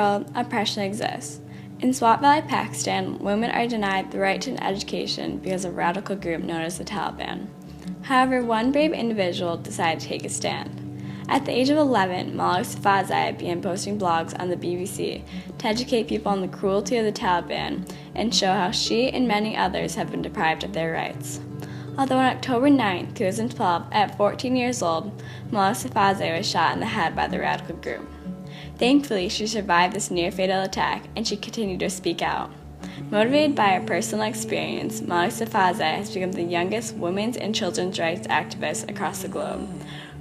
world, oppression exists. In Swat Valley, Pakistan, women are denied the right to an education because of a radical group known as the Taliban. However, one brave individual decided to take a stand. At the age of 11, Malala Yousafzai began posting blogs on the BBC to educate people on the cruelty of the Taliban and show how she and many others have been deprived of their rights. Although on October 9, 2012, at 14 years old, Malala Yousafzai was shot in the head by the radical group. Thankfully, she survived this near-fatal attack, and she continued to speak out. Motivated by her personal experience, Malala Yousafzai has become the youngest women's and children's rights activist across the globe.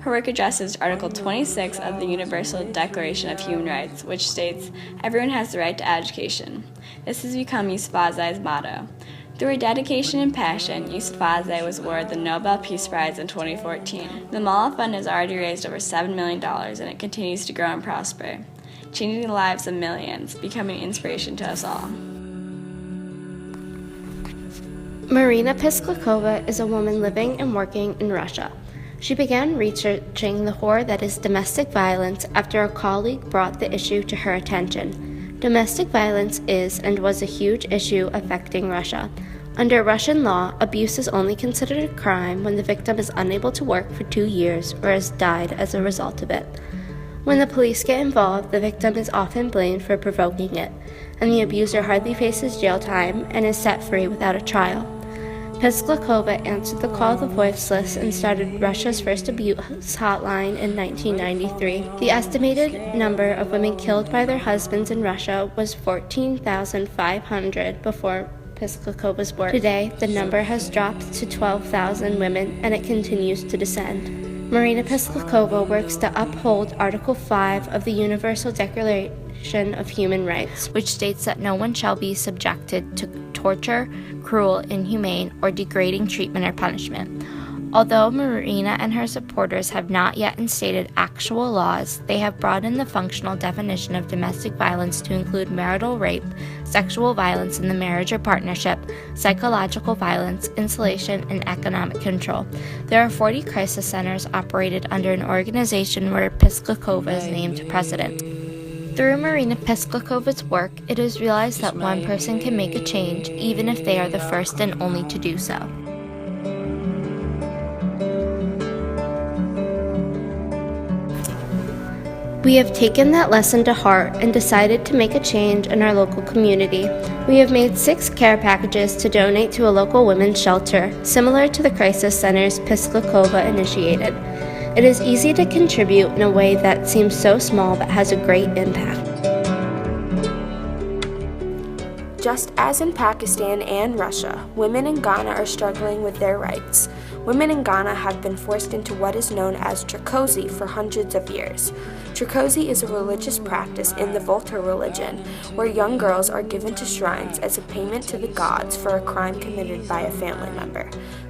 Her work addresses Article 26 of the Universal Declaration of Human Rights, which states, "Everyone has the right to education." This has become Yousafzai's motto. Through her dedication and passion, Yousafzai was awarded the Nobel Peace Prize in 2014. The Malala Fund has already raised over $7 million, and it continues to grow and prosper, changing the lives of millions, becoming an inspiration to us all. Marina Pisklakova is a woman living and working in Russia. She began researching the horror that is domestic violence after a colleague brought the issue to her attention. Domestic violence is and was a huge issue affecting Russia. Under Russian law, abuse is only considered a crime when the victim is unable to work for 2 years or has died as a result of it. When the police get involved, the victim is often blamed for provoking it, and the abuser hardly faces jail time and is set free without a trial. Pisklakova answered the call of the voiceless and started Russia's first abuse hotline in 1993. The estimated number of women killed by their husbands in Russia was 14,500 before Pisklakova's work. Today, the number has dropped to 12,000 women, and it continues to descend. Marina Pisklakova works to uphold Article 5 of the Universal Declaration of Human Rights, which states that no one shall be subjected to torture, cruel, inhumane, or degrading treatment or punishment. Although Marina and her supporters have not yet instated actual laws, they have broadened the functional definition of domestic violence to include marital rape, sexual violence in the marriage or partnership, psychological violence, insulation, and economic control. There are 40 crisis centers operated under an organization where Pisklakova is named president. Through Marina Pisklakova's work, it is realized that one person can make a change, even if they are the first and only to do so. We have taken that lesson to heart and decided to make a change in our local community. We have made 6 care packages to donate to a local women's shelter, similar to the crisis centers Pisklakova initiated. It is easy to contribute in a way that seems so small but has a great impact. Just as in Pakistan and Russia, women in Ghana are struggling with their rights. Women in Ghana have been forced into what is known as Tricosi for hundreds of years. Tricosi is a religious practice in the Volta religion, where young girls are given to shrines as a payment to the gods for a crime committed by a family member.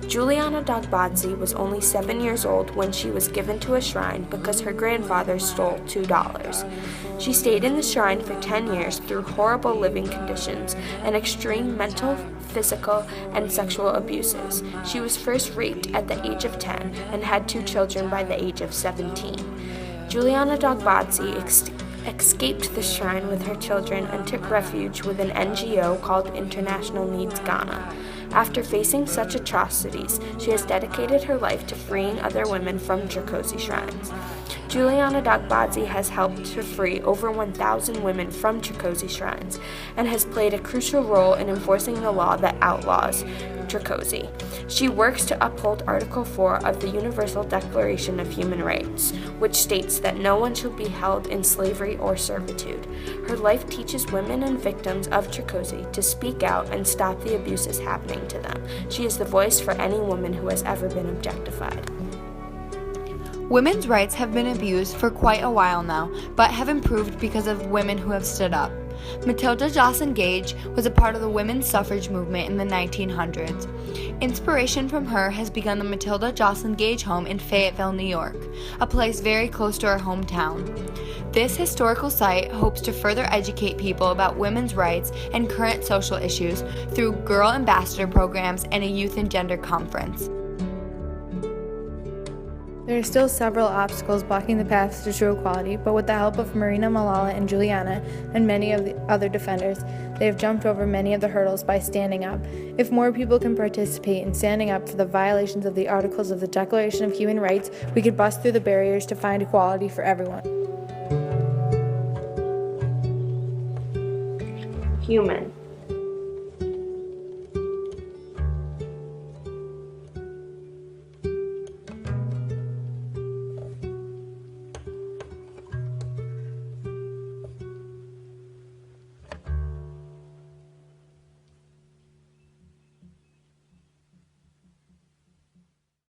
Juliana Dogbadzi was only 7 years old when she was given to a shrine because her grandfather stole $2. She stayed in the shrine for 10 years through horrible living conditions and extreme mental, physical, and sexual abuses. She was first raped at the age of 10 and had 2 children by the age of 17. Juliana Dogbadzi escaped the shrine with her children and took refuge with an NGO called International Needs Ghana. After facing such atrocities, she has dedicated her life to freeing other women from Tricosi shrines. Juliana Dogbadzi has helped to free over 1,000 women from Tricosi shrines and has played a crucial role in enforcing the law that outlaws Tricosi. She works to uphold Article 4 of the Universal Declaration of Human Rights, which states that no one shall be held in slavery or servitude. Her life teaches women and victims of Tricosi to speak out and stop the abuses happening to them. She is the voice for any woman who has ever been objectified. Women's rights have been abused for quite a while now, but have improved because of women who have stood up. Matilda Joslyn Gage was a part of the women's suffrage movement in the 1900s. Inspiration from her has begun the Matilda Joslyn Gage home in Fayetteville, New York, a place very close to our hometown. This historical site hopes to further educate people about women's rights and current social issues through Girl Ambassador programs and a youth and gender conference. There are still several obstacles blocking the path to true equality, but with the help of Marina, Malala, and Juliana, and many of the other defenders, they have jumped over many of the hurdles by standing up. If more people can participate in standing up for the violations of the Articles of the Declaration of Human Rights, we could bust through the barriers to find equality for everyone. Human.